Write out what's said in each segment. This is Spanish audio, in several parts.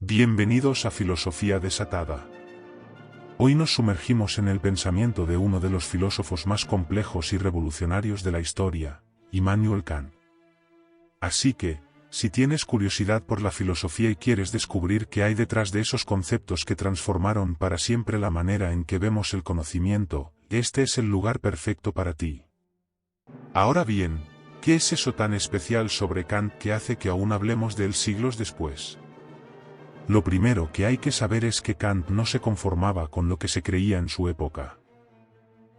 Bienvenidos a Filosofía Desatada. Hoy nos sumergimos en el pensamiento de uno de los filósofos más complejos y revolucionarios de la historia, Immanuel Kant. Así que, si tienes curiosidad por la filosofía y quieres descubrir qué hay detrás de esos conceptos que transformaron para siempre la manera en que vemos el conocimiento, este es el lugar perfecto para ti. Ahora bien, ¿qué es eso tan especial sobre Kant que hace que aún hablemos de él siglos después? Lo primero que hay que saber es que Kant no se conformaba con lo que se creía en su época.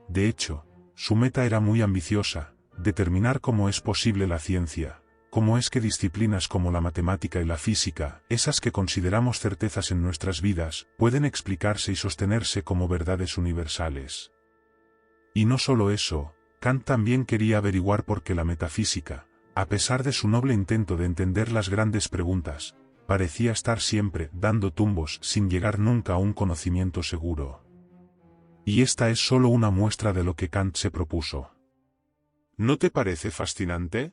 De hecho, su meta era muy ambiciosa: determinar cómo es posible la ciencia, cómo es que disciplinas como la matemática y la física, esas que consideramos certezas en nuestras vidas, pueden explicarse y sostenerse como verdades universales. Y no solo eso, Kant también quería averiguar por qué la metafísica, a pesar de su noble intento de entender las grandes preguntas, parecía estar siempre dando tumbos sin llegar nunca a un conocimiento seguro. Y esta es solo una muestra de lo que Kant se propuso. ¿No te parece fascinante?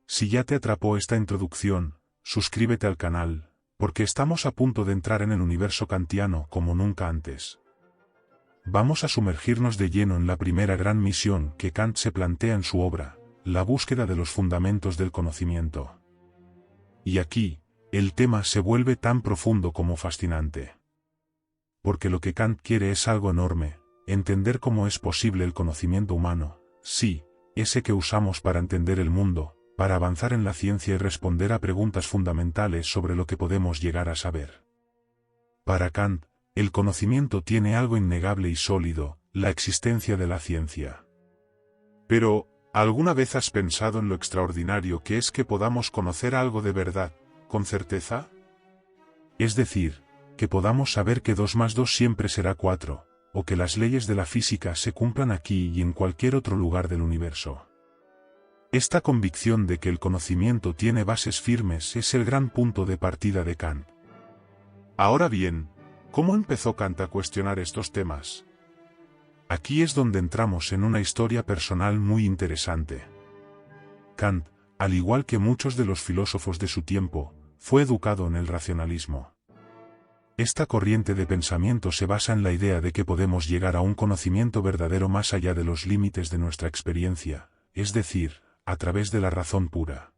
Si ya te atrapó esta introducción, suscríbete al canal, porque estamos a punto de entrar en el universo kantiano como nunca antes. Vamos a sumergirnos de lleno en la primera gran misión que Kant se plantea en su obra, la búsqueda de los fundamentos del conocimiento. Y aquí, el tema se vuelve tan profundo como fascinante. Porque lo que Kant quiere es algo enorme: entender cómo es posible el conocimiento humano, sí, ese que usamos para entender el mundo, para avanzar en la ciencia y responder a preguntas fundamentales sobre lo que podemos llegar a saber. Para Kant, el conocimiento tiene algo innegable y sólido: la existencia de la ciencia. Pero, ¿alguna vez has pensado en lo extraordinario que es que podamos conocer algo de verdad, con certeza? Es decir, que podamos saber que 2 más 2 siempre será 4, o que las leyes de la física se cumplan aquí y en cualquier otro lugar del universo. Esta convicción de que el conocimiento tiene bases firmes es el gran punto de partida de Kant. Ahora bien, ¿cómo empezó Kant a cuestionar estos temas? Aquí es donde entramos en una historia personal muy interesante. Kant, al igual que muchos de los filósofos de su tiempo, fue educado en el racionalismo. Esta corriente de pensamiento se basa en la idea de que podemos llegar a un conocimiento verdadero más allá de los límites de nuestra experiencia, es decir, a través de la razón pura.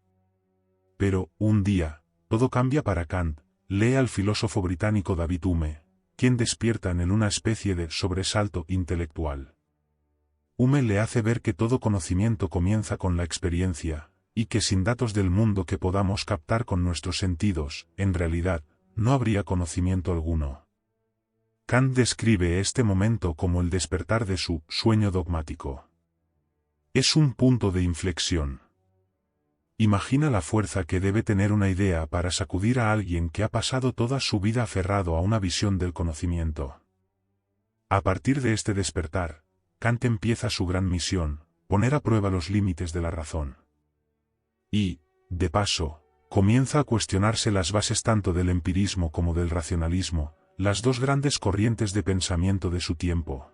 Pero, un día, todo cambia para Kant. Lee al filósofo británico David Hume, quien despierta en él una especie de sobresalto intelectual. Hume le hace ver que todo conocimiento comienza con la experiencia, y que sin datos del mundo que podamos captar con nuestros sentidos, en realidad, no habría conocimiento alguno. Kant describe este momento como el despertar de su sueño dogmático. Es un punto de inflexión. Imagina la fuerza que debe tener una idea para sacudir a alguien que ha pasado toda su vida aferrado a una visión del conocimiento. A partir de este despertar, Kant empieza su gran misión: poner a prueba los límites de la razón. Y, de paso, comienza a cuestionarse las bases tanto del empirismo como del racionalismo, las dos grandes corrientes de pensamiento de su tiempo.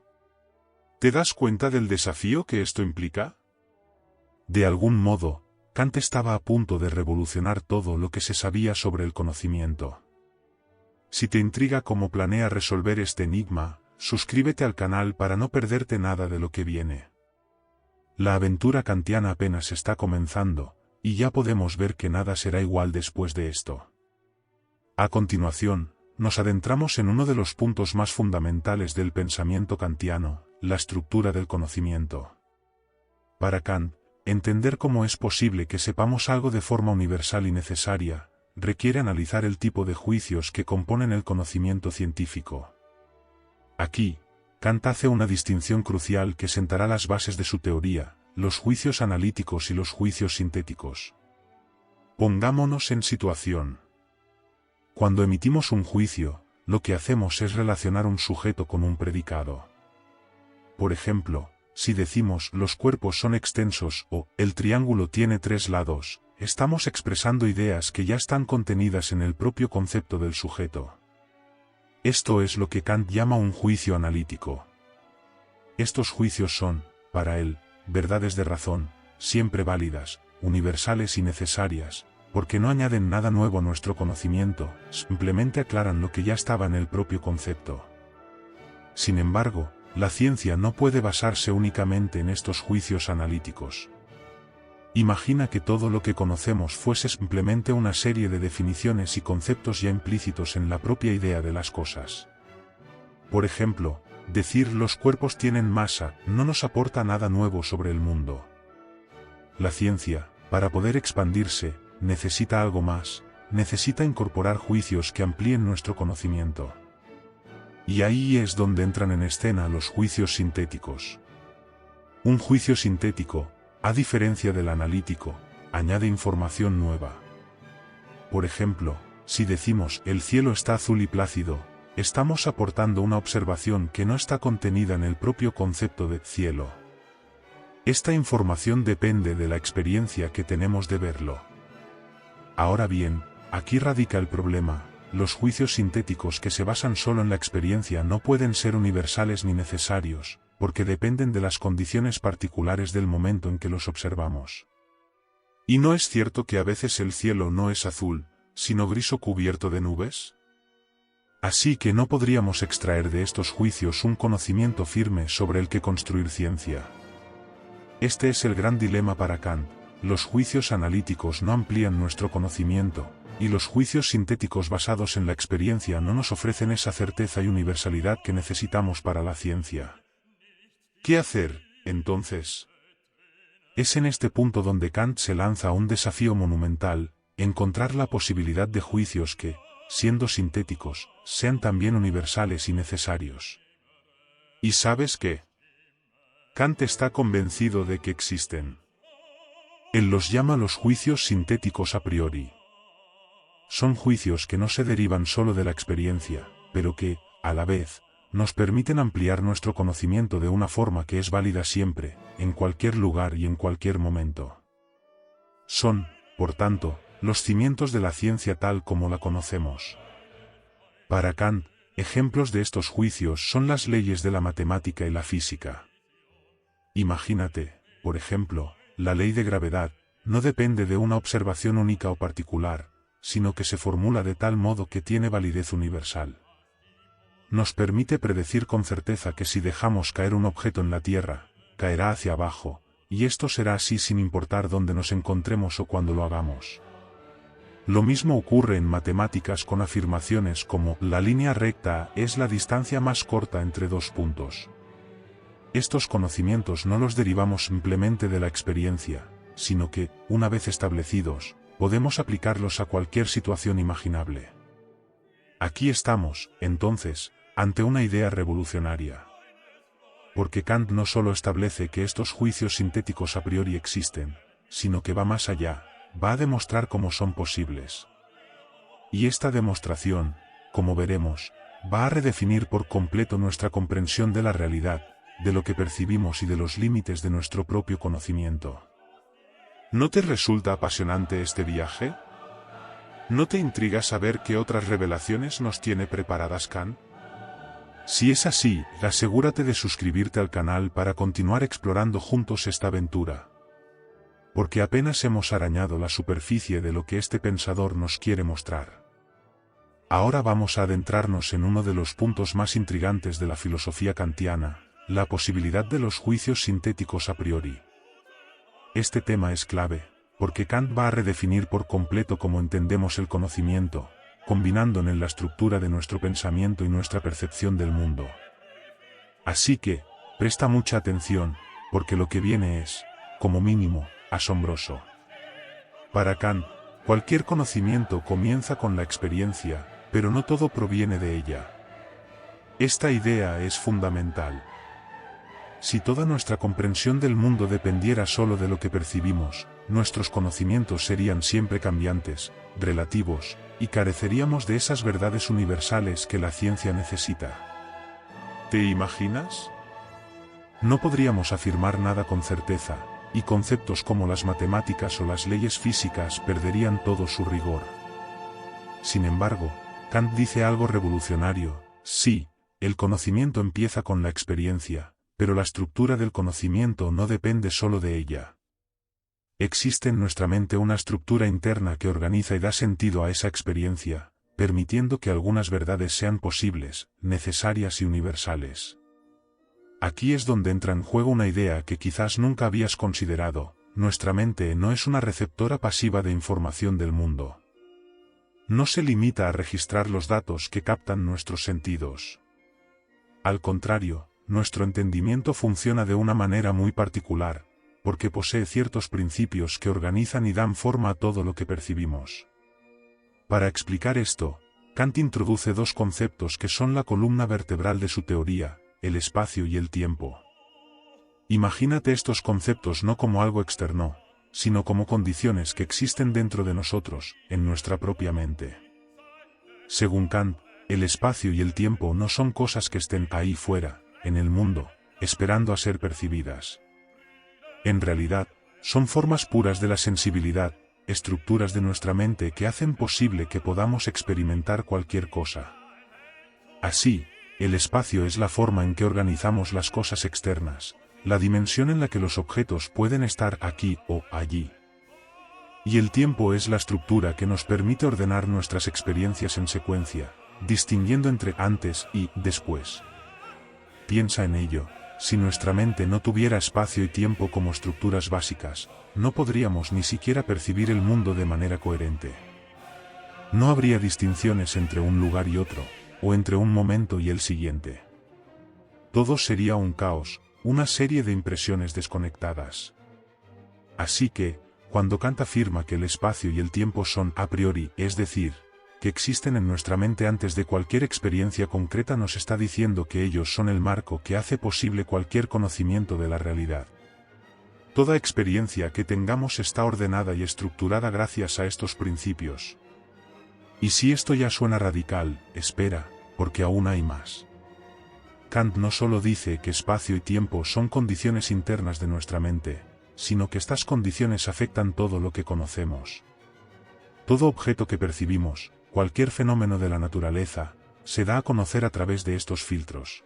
¿Te das cuenta del desafío que esto implica? De algún modo, Kant estaba a punto de revolucionar todo lo que se sabía sobre el conocimiento. Si te intriga cómo planea resolver este enigma, suscríbete al canal para no perderte nada de lo que viene. La aventura kantiana apenas está comenzando, y ya podemos ver que nada será igual después de esto. A continuación, nos adentramos en uno de los puntos más fundamentales del pensamiento kantiano: la estructura del conocimiento. Para Kant, entender cómo es posible que sepamos algo de forma universal y necesaria, requiere analizar el tipo de juicios que componen el conocimiento científico. Aquí, Kant hace una distinción crucial que sentará las bases de su teoría: los juicios analíticos y los juicios sintéticos. Pongámonos en situación. Cuando emitimos un juicio, lo que hacemos es relacionar un sujeto con un predicado. Por ejemplo, si decimos los cuerpos son extensos o el triángulo tiene 3 lados, estamos expresando ideas que ya están contenidas en el propio concepto del sujeto. Esto es lo que Kant llama un juicio analítico. Estos juicios son, para él, verdades de razón, siempre válidas, universales y necesarias, porque no añaden nada nuevo a nuestro conocimiento, simplemente aclaran lo que ya estaba en el propio concepto. Sin embargo, la ciencia no puede basarse únicamente en estos juicios analíticos. Imagina que todo lo que conocemos fuese simplemente una serie de definiciones y conceptos ya implícitos en la propia idea de las cosas. Por ejemplo, decir los cuerpos tienen masa no nos aporta nada nuevo sobre el mundo. La ciencia, para poder expandirse, necesita algo más, necesita incorporar juicios que amplíen nuestro conocimiento. Y ahí es donde entran en escena los juicios sintéticos. Un juicio sintético, a diferencia del analítico, añade información nueva. Por ejemplo, si decimos el cielo está azul y plácido, estamos aportando una observación que no está contenida en el propio concepto de cielo. Esta información depende de la experiencia que tenemos de verlo. Ahora bien, aquí radica el problema. Los juicios sintéticos que se basan solo en la experiencia no pueden ser universales ni necesarios, porque dependen de las condiciones particulares del momento en que los observamos. ¿Y no es cierto que a veces el cielo no es azul, sino gris o cubierto de nubes? Así que no podríamos extraer de estos juicios un conocimiento firme sobre el que construir ciencia. Este es el gran dilema para Kant. Los juicios analíticos no amplían nuestro conocimiento, y los juicios sintéticos basados en la experiencia no nos ofrecen esa certeza y universalidad que necesitamos para la ciencia. ¿Qué hacer, entonces? Es en este punto donde Kant se lanza a un desafío monumental, encontrar la posibilidad de juicios que, siendo sintéticos, sean también universales y necesarios. ¿Y sabes qué? Kant está convencido de que existen. Él los llama los juicios sintéticos a priori. Son juicios que no se derivan solo de la experiencia, pero que, a la vez, nos permiten ampliar nuestro conocimiento de una forma que es válida siempre, en cualquier lugar y en cualquier momento. Son, por tanto, los cimientos de la ciencia tal como la conocemos. Para Kant, ejemplos de estos juicios son las leyes de la matemática y la física. Imagínate, por ejemplo, la ley de gravedad no depende de una observación única o particular, sino que se formula de tal modo que tiene validez universal. Nos permite predecir con certeza que si dejamos caer un objeto en la Tierra, caerá hacia abajo, y esto será así sin importar dónde nos encontremos o cuándo lo hagamos. Lo mismo ocurre en matemáticas con afirmaciones como la línea recta es la distancia más corta entre dos puntos. Estos conocimientos no los derivamos simplemente de la experiencia, sino que, una vez establecidos, podemos aplicarlos a cualquier situación imaginable. Aquí estamos, entonces, ante una idea revolucionaria. Porque Kant no solo establece que estos juicios sintéticos a priori existen, sino que va más allá, va a demostrar cómo son posibles. Y esta demostración, como veremos, va a redefinir por completo nuestra comprensión de la realidad, de lo que percibimos y de los límites de nuestro propio conocimiento. ¿No te resulta apasionante este viaje? ¿No te intriga saber qué otras revelaciones nos tiene preparadas Kant? Si es así, asegúrate de suscribirte al canal para continuar explorando juntos esta aventura. Porque apenas hemos arañado la superficie de lo que este pensador nos quiere mostrar. Ahora vamos a adentrarnos en uno de los puntos más intrigantes de la filosofía kantiana, la posibilidad de los juicios sintéticos a priori. Este tema es clave, porque Kant va a redefinir por completo cómo entendemos el conocimiento, combinándolo en la estructura de nuestro pensamiento y nuestra percepción del mundo. Así que, presta mucha atención, porque lo que viene es, como mínimo, asombroso. Para Kant, cualquier conocimiento comienza con la experiencia, pero no todo proviene de ella. Esta idea es fundamental. Si toda nuestra comprensión del mundo dependiera solo de lo que percibimos, nuestros conocimientos serían siempre cambiantes, relativos, y careceríamos de esas verdades universales que la ciencia necesita. ¿Te imaginas? No podríamos afirmar nada con certeza, y conceptos como las matemáticas o las leyes físicas perderían todo su rigor. Sin embargo, Kant dice algo revolucionario: sí, el conocimiento empieza con la experiencia, pero la estructura del conocimiento no depende solo de ella. Existe en nuestra mente una estructura interna que organiza y da sentido a esa experiencia, permitiendo que algunas verdades sean posibles, necesarias y universales. Aquí es donde entra en juego una idea que quizás nunca habías considerado: nuestra mente no es una receptora pasiva de información del mundo. No se limita a registrar los datos que captan nuestros sentidos. Al contrario, nuestro entendimiento funciona de una manera muy particular, porque posee ciertos principios que organizan y dan forma a todo lo que percibimos. Para explicar esto, Kant introduce dos conceptos que son la columna vertebral de su teoría: el espacio y el tiempo. Imagínate estos conceptos no como algo externo, sino como condiciones que existen dentro de nosotros, en nuestra propia mente. Según Kant, el espacio y el tiempo no son cosas que estén ahí fuera, en el mundo, esperando a ser percibidas. En realidad, son formas puras de la sensibilidad, estructuras de nuestra mente que hacen posible que podamos experimentar cualquier cosa. Así, el espacio es la forma en que organizamos las cosas externas, la dimensión en la que los objetos pueden estar aquí o allí. Y el tiempo es la estructura que nos permite ordenar nuestras experiencias en secuencia, distinguiendo entre antes y después. Piensa en ello: si nuestra mente no tuviera espacio y tiempo como estructuras básicas, no podríamos ni siquiera percibir el mundo de manera coherente. No habría distinciones entre un lugar y otro, o entre un momento y el siguiente. Todo sería un caos, una serie de impresiones desconectadas. Así que, cuando Kant afirma que el espacio y el tiempo son a priori, es decir, que existen en nuestra mente antes de cualquier experiencia concreta, nos está diciendo que ellos son el marco que hace posible cualquier conocimiento de la realidad. Toda experiencia que tengamos está ordenada y estructurada gracias a estos principios. Y si esto ya suena radical, espera, porque aún hay más. Kant no solo dice que espacio y tiempo son condiciones internas de nuestra mente, sino que estas condiciones afectan todo lo que conocemos. Todo objeto que percibimos, cualquier fenómeno de la naturaleza, se da a conocer a través de estos filtros.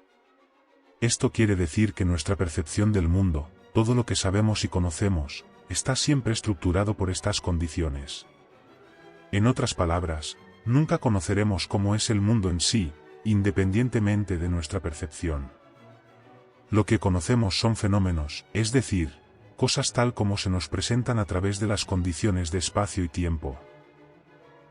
Esto quiere decir que nuestra percepción del mundo, todo lo que sabemos y conocemos, está siempre estructurado por estas condiciones. En otras palabras, nunca conoceremos cómo es el mundo en sí, independientemente de nuestra percepción. Lo que conocemos son fenómenos, es decir, cosas tal como se nos presentan a través de las condiciones de espacio y tiempo.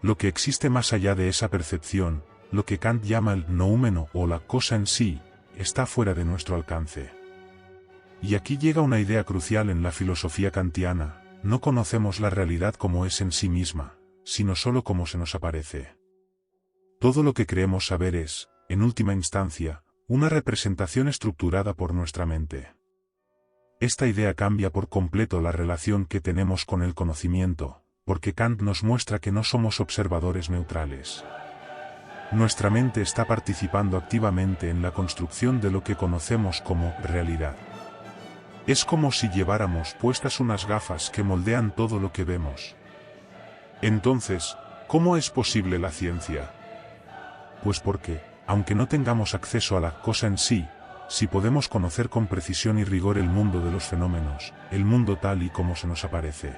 Lo que existe más allá de esa percepción, lo que Kant llama el noúmeno o la cosa en sí, está fuera de nuestro alcance. Y aquí llega una idea crucial en la filosofía kantiana: no conocemos la realidad como es en sí misma, sino solo como se nos aparece. Todo lo que creemos saber es, en última instancia, una representación estructurada por nuestra mente. Esta idea cambia por completo la relación que tenemos con el conocimiento, porque Kant nos muestra que no somos observadores neutrales. Nuestra mente está participando activamente en la construcción de lo que conocemos como realidad. Es como si lleváramos puestas unas gafas que moldean todo lo que vemos. Entonces, ¿cómo es posible la ciencia? Pues porque, aunque no tengamos acceso a la cosa en sí, sí podemos conocer con precisión y rigor el mundo de los fenómenos, el mundo tal y como se nos aparece.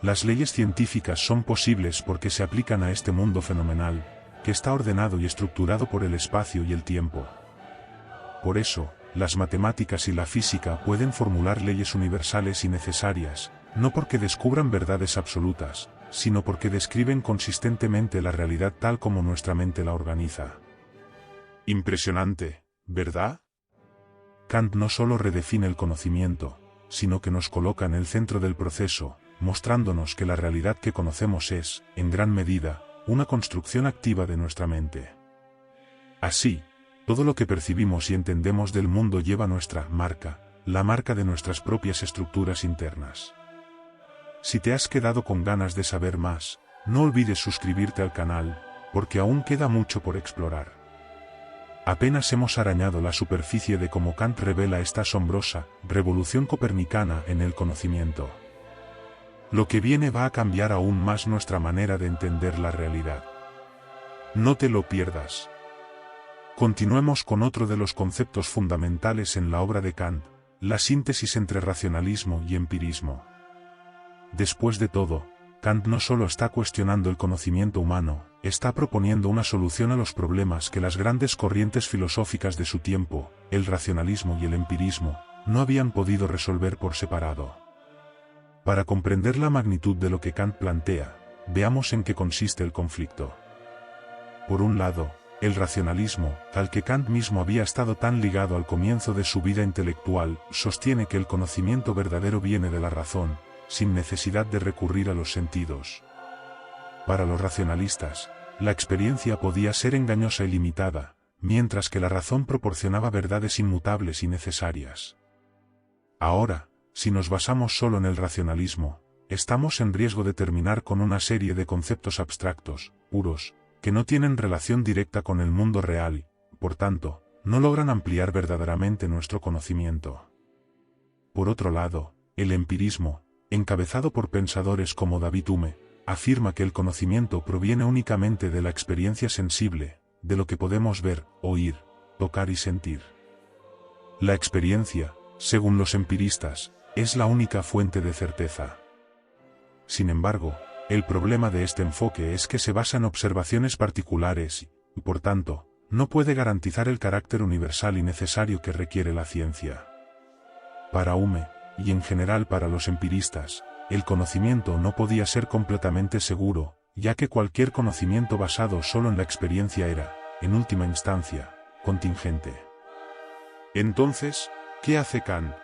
Las leyes científicas son posibles porque se aplican a este mundo fenomenal, que está ordenado y estructurado por el espacio y el tiempo. Por eso, las matemáticas y la física pueden formular leyes universales y necesarias, no porque descubran verdades absolutas, sino porque describen consistentemente la realidad tal como nuestra mente la organiza. Impresionante, ¿verdad? Kant no solo redefine el conocimiento, sino que nos coloca en el centro del proceso, mostrándonos que la realidad que conocemos es, en gran medida, una construcción activa de nuestra mente. Así, todo lo que percibimos y entendemos del mundo lleva nuestra marca, la marca de nuestras propias estructuras internas. Si te has quedado con ganas de saber más, no olvides suscribirte al canal, porque aún queda mucho por explorar. Apenas hemos arañado la superficie de cómo Kant revela esta asombrosa revolución copernicana en el conocimiento. Lo que viene va a cambiar aún más nuestra manera de entender la realidad. No te lo pierdas. Continuemos con otro de los conceptos fundamentales en la obra de Kant, la síntesis entre racionalismo y empirismo. Después de todo, Kant no solo está cuestionando el conocimiento humano, está proponiendo una solución a los problemas que las grandes corrientes filosóficas de su tiempo, el racionalismo y el empirismo, no habían podido resolver por separado. Para comprender la magnitud de lo que Kant plantea, veamos en qué consiste el conflicto. Por un lado, el racionalismo, al que Kant mismo había estado tan ligado al comienzo de su vida intelectual, sostiene que el conocimiento verdadero viene de la razón, sin necesidad de recurrir a los sentidos. Para los racionalistas, la experiencia podía ser engañosa y limitada, mientras que la razón proporcionaba verdades inmutables y necesarias. Ahora, si nos basamos solo en el racionalismo, estamos en riesgo de terminar con una serie de conceptos abstractos, puros, que no tienen relación directa con el mundo real y, por tanto, no logran ampliar verdaderamente nuestro conocimiento. Por otro lado, el empirismo, encabezado por pensadores como David Hume, afirma que el conocimiento proviene únicamente de la experiencia sensible, de lo que podemos ver, oír, tocar y sentir. La experiencia, según los empiristas, es la única fuente de certeza. Sin embargo, el problema de este enfoque es que se basa en observaciones particulares y, por tanto, no puede garantizar el carácter universal y necesario que requiere la ciencia. Para Hume, y en general para los empiristas, el conocimiento no podía ser completamente seguro, ya que cualquier conocimiento basado solo en la experiencia era, en última instancia, contingente. Entonces, ¿qué hace Kant?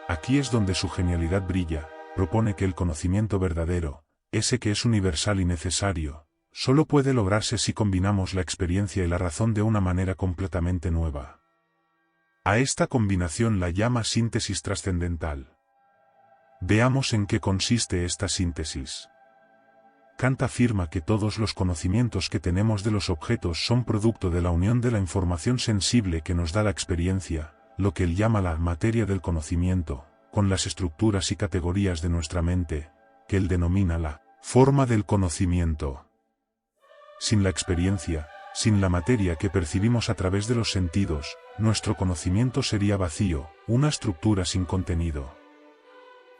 Aquí es donde su genialidad brilla. Propone que el conocimiento verdadero, ese que es universal y necesario, solo puede lograrse si combinamos la experiencia y la razón de una manera completamente nueva. A esta combinación la llama síntesis trascendental. Veamos en qué consiste esta síntesis. Kant afirma que todos los conocimientos que tenemos de los objetos son producto de la unión de la información sensible que nos da la experiencia, lo que él llama la materia del conocimiento, con las estructuras y categorías de nuestra mente, que él denomina la forma del conocimiento. Sin la experiencia, sin la materia que percibimos a través de los sentidos, nuestro conocimiento sería vacío, una estructura sin contenido.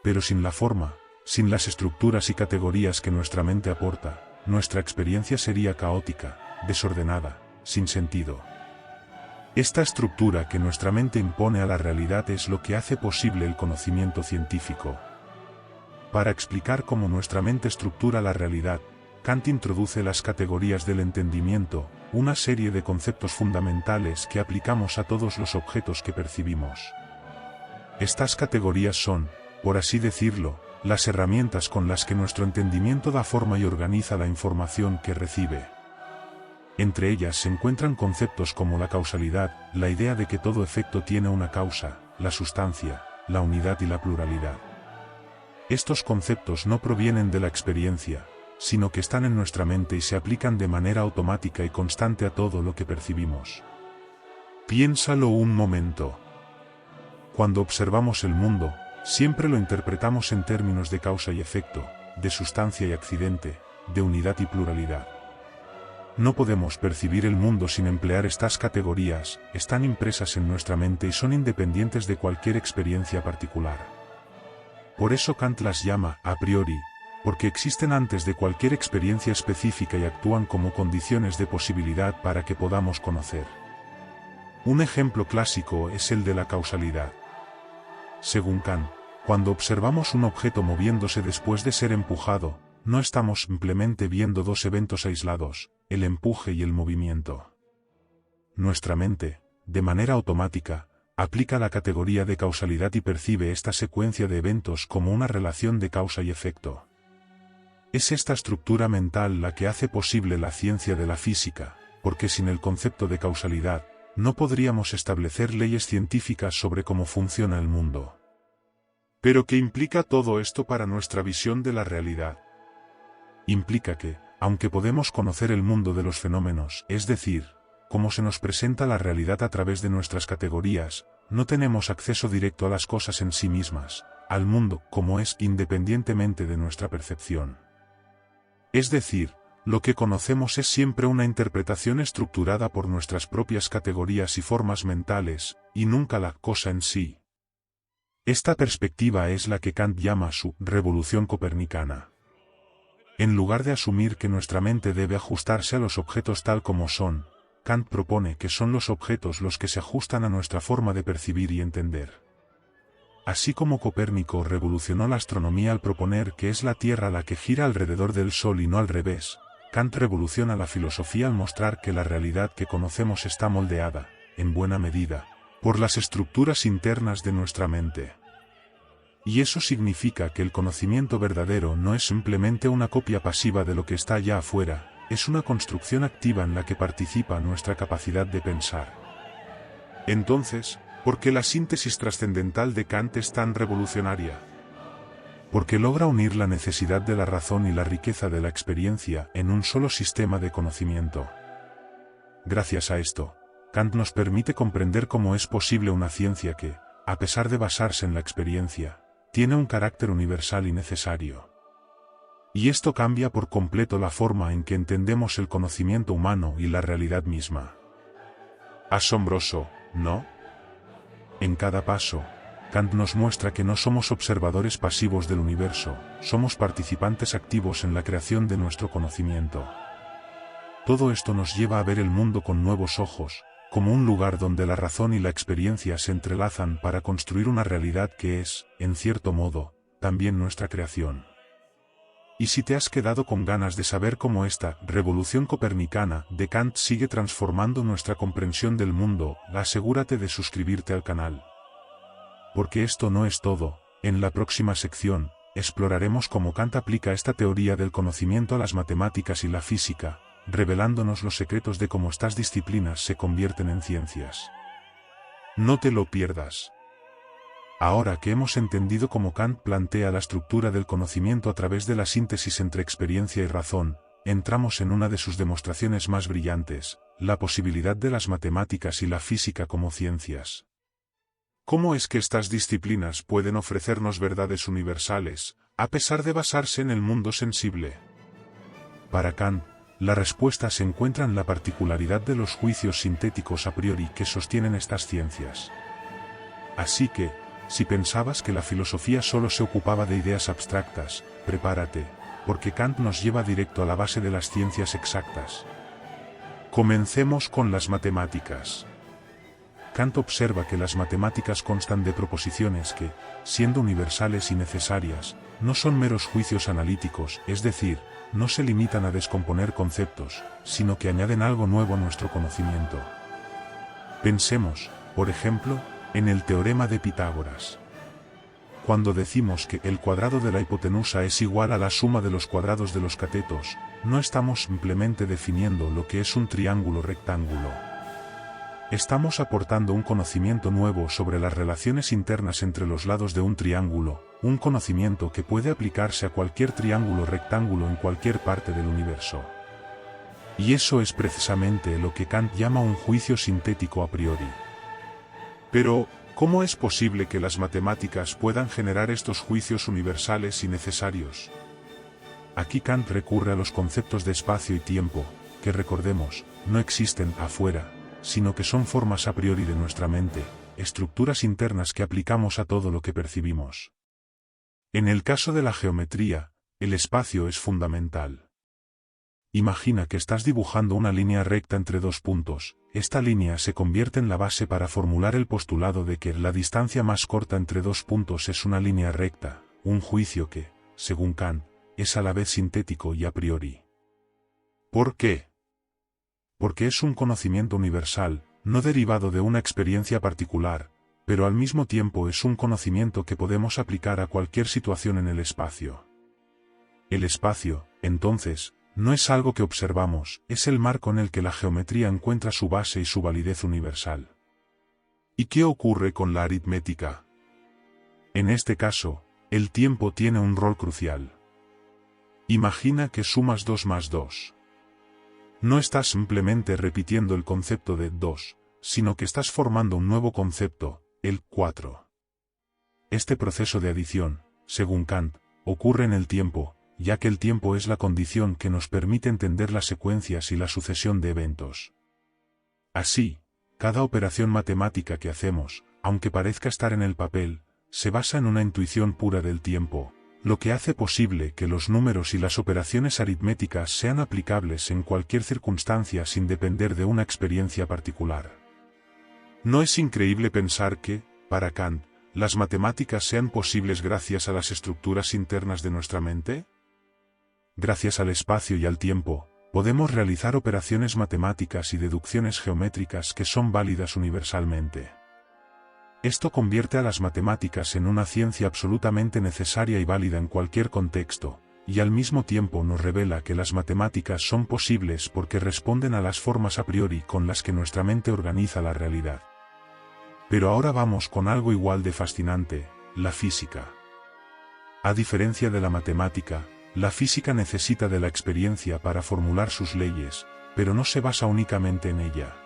Pero sin la forma, sin las estructuras y categorías que nuestra mente aporta, nuestra experiencia sería caótica, desordenada, sin sentido. Esta estructura que nuestra mente impone a la realidad es lo que hace posible el conocimiento científico. Para explicar cómo nuestra mente estructura la realidad, Kant introduce las categorías del entendimiento, una serie de conceptos fundamentales que aplicamos a todos los objetos que percibimos. Estas categorías son, por así decirlo, las herramientas con las que nuestro entendimiento da forma y organiza la información que recibe. Entre ellas se encuentran conceptos como la causalidad, la idea de que todo efecto tiene una causa, la sustancia, la unidad y la pluralidad. Estos conceptos no provienen de la experiencia, sino que están en nuestra mente y se aplican de manera automática y constante a todo lo que percibimos. Piénsalo un momento. Cuando observamos el mundo, siempre lo interpretamos en términos de causa y efecto, de sustancia y accidente, de unidad y pluralidad. No podemos percibir el mundo sin emplear estas categorías, están impresas en nuestra mente y son independientes de cualquier experiencia particular. Por eso Kant las llama a priori, porque existen antes de cualquier experiencia específica y actúan como condiciones de posibilidad para que podamos conocer. Un ejemplo clásico es el de la causalidad. Según Kant, cuando observamos un objeto moviéndose después de ser empujado, no estamos simplemente viendo dos eventos aislados, el empuje y el movimiento. Nuestra mente, de manera automática, aplica la categoría de causalidad y percibe esta secuencia de eventos como una relación de causa y efecto. Es esta estructura mental la que hace posible la ciencia de la física, porque sin el concepto de causalidad, no podríamos establecer leyes científicas sobre cómo funciona el mundo. ¿Pero qué implica todo esto para nuestra visión de la realidad? Implica que, aunque podemos conocer el mundo de los fenómenos, es decir, cómo se nos presenta la realidad a través de nuestras categorías, no tenemos acceso directo a las cosas en sí mismas, al mundo como es independientemente de nuestra percepción. Es decir, lo que conocemos es siempre una interpretación estructurada por nuestras propias categorías y formas mentales, y nunca la cosa en sí. Esta perspectiva es la que Kant llama su revolución copernicana. En lugar de asumir que nuestra mente debe ajustarse a los objetos tal como son, Kant propone que son los objetos los que se ajustan a nuestra forma de percibir y entender. Así como Copérnico revolucionó la astronomía al proponer que es la Tierra la que gira alrededor del Sol y no al revés, Kant revoluciona la filosofía al mostrar que la realidad que conocemos está moldeada, en buena medida, por las estructuras internas de nuestra mente. Y eso significa que el conocimiento verdadero no es simplemente una copia pasiva de lo que está allá afuera, es una construcción activa en la que participa nuestra capacidad de pensar. Entonces, ¿por qué la síntesis trascendental de Kant es tan revolucionaria? Porque logra unir la necesidad de la razón y la riqueza de la experiencia en un solo sistema de conocimiento. Gracias a esto, Kant nos permite comprender cómo es posible una ciencia que, a pesar de basarse en la experiencia, tiene un carácter universal y necesario. Y esto cambia por completo la forma en que entendemos el conocimiento humano y la realidad misma. Asombroso, ¿no? En cada paso, Kant nos muestra que no somos observadores pasivos del universo, somos participantes activos en la creación de nuestro conocimiento. Todo esto nos lleva a ver el mundo con nuevos ojos, como un lugar donde la razón y la experiencia se entrelazan para construir una realidad que es, en cierto modo, también nuestra creación. Y si te has quedado con ganas de saber cómo esta revolución copernicana de Kant sigue transformando nuestra comprensión del mundo, asegúrate de suscribirte al canal. Porque esto no es todo, en la próxima sección, exploraremos cómo Kant aplica esta teoría del conocimiento a las matemáticas y la física, revelándonos los secretos de cómo estas disciplinas se convierten en ciencias. No te lo pierdas. Ahora que hemos entendido cómo Kant plantea la estructura del conocimiento a través de la síntesis entre experiencia y razón, entramos en una de sus demostraciones más brillantes, la posibilidad de las matemáticas y la física como ciencias. ¿Cómo es que estas disciplinas pueden ofrecernos verdades universales, a pesar de basarse en el mundo sensible? Para Kant, la respuesta se encuentra en la particularidad de los juicios sintéticos a priori que sostienen estas ciencias. Así que, si pensabas que la filosofía solo se ocupaba de ideas abstractas, prepárate, porque Kant nos lleva directo a la base de las ciencias exactas. Comencemos con las matemáticas. Kant observa que las matemáticas constan de proposiciones que, siendo universales y necesarias, no son meros juicios analíticos, es decir, no se limitan a descomponer conceptos, sino que añaden algo nuevo a nuestro conocimiento. Pensemos, por ejemplo, en el teorema de Pitágoras. Cuando decimos que el cuadrado de la hipotenusa es igual a la suma de los cuadrados de los catetos, no estamos simplemente definiendo lo que es un triángulo rectángulo. Estamos aportando un conocimiento nuevo sobre las relaciones internas entre los lados de un triángulo, un conocimiento que puede aplicarse a cualquier triángulo rectángulo en cualquier parte del universo. Y eso es precisamente lo que Kant llama un juicio sintético a priori. Pero, ¿cómo es posible que las matemáticas puedan generar estos juicios universales y necesarios? Aquí Kant recurre a los conceptos de espacio y tiempo, que recordemos, no existen afuera, sino que son formas a priori de nuestra mente, estructuras internas que aplicamos a todo lo que percibimos. En el caso de la geometría, el espacio es fundamental. Imagina que estás dibujando una línea recta entre dos puntos. Esta línea se convierte en la base para formular el postulado de que la distancia más corta entre dos puntos es una línea recta, un juicio que, según Kant, es a la vez sintético y a priori. ¿Por qué? Porque es un conocimiento universal, no derivado de una experiencia particular, pero al mismo tiempo es un conocimiento que podemos aplicar a cualquier situación en el espacio. El espacio, entonces, no es algo que observamos, es el marco en el que la geometría encuentra su base y su validez universal. ¿Y qué ocurre con la aritmética? En este caso, el tiempo tiene un rol crucial. Imagina que sumas 2 más 2. No estás simplemente repitiendo el concepto de 2, sino que estás formando un nuevo concepto, el 4. Este proceso de adición, según Kant, ocurre en el tiempo, ya que el tiempo es la condición que nos permite entender las secuencias y la sucesión de eventos. Así, cada operación matemática que hacemos, aunque parezca estar en el papel, se basa en una intuición pura del tiempo, lo que hace posible que los números y las operaciones aritméticas sean aplicables en cualquier circunstancia sin depender de una experiencia particular. ¿No es increíble pensar que, para Kant, las matemáticas sean posibles gracias a las estructuras internas de nuestra mente? Gracias al espacio y al tiempo, podemos realizar operaciones matemáticas y deducciones geométricas que son válidas universalmente. Esto convierte a las matemáticas en una ciencia absolutamente necesaria y válida en cualquier contexto, y al mismo tiempo nos revela que las matemáticas son posibles porque responden a las formas a priori con las que nuestra mente organiza la realidad. Pero ahora vamos con algo igual de fascinante, la física. A diferencia de la matemática, la física necesita de la experiencia para formular sus leyes, pero no se basa únicamente en ella.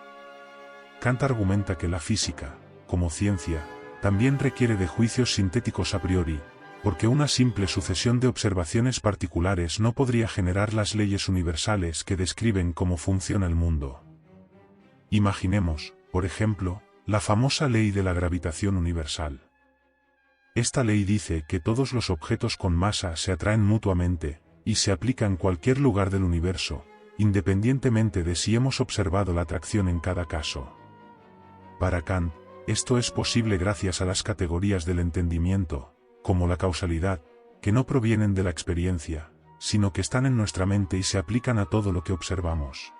Kant argumenta que la física, como ciencia, también requiere de juicios sintéticos a priori, porque una simple sucesión de observaciones particulares no podría generar las leyes universales que describen cómo funciona el mundo. Imaginemos, por ejemplo, la famosa ley de la gravitación universal. Esta ley dice que todos los objetos con masa se atraen mutuamente, y se aplica en cualquier lugar del universo, independientemente de si hemos observado la atracción en cada caso. Para Kant, esto es posible gracias a las categorías del entendimiento, como la causalidad, que no provienen de la experiencia, sino que están en nuestra mente y se aplican a todo lo que observamos.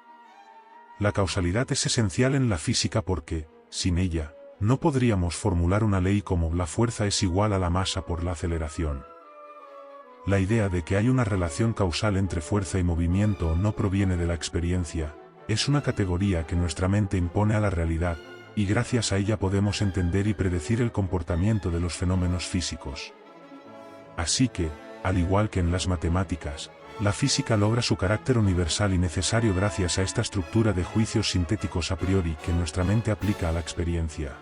La causalidad es esencial en la física porque, sin ella, no podríamos formular una ley como la fuerza es igual a la masa por la aceleración. La idea de que hay una relación causal entre fuerza y movimiento no proviene de la experiencia, es una categoría que nuestra mente impone a la realidad, y gracias a ella podemos entender y predecir el comportamiento de los fenómenos físicos. Así que, al igual que en las matemáticas, la física logra su carácter universal y necesario gracias a esta estructura de juicios sintéticos a priori que nuestra mente aplica a la experiencia.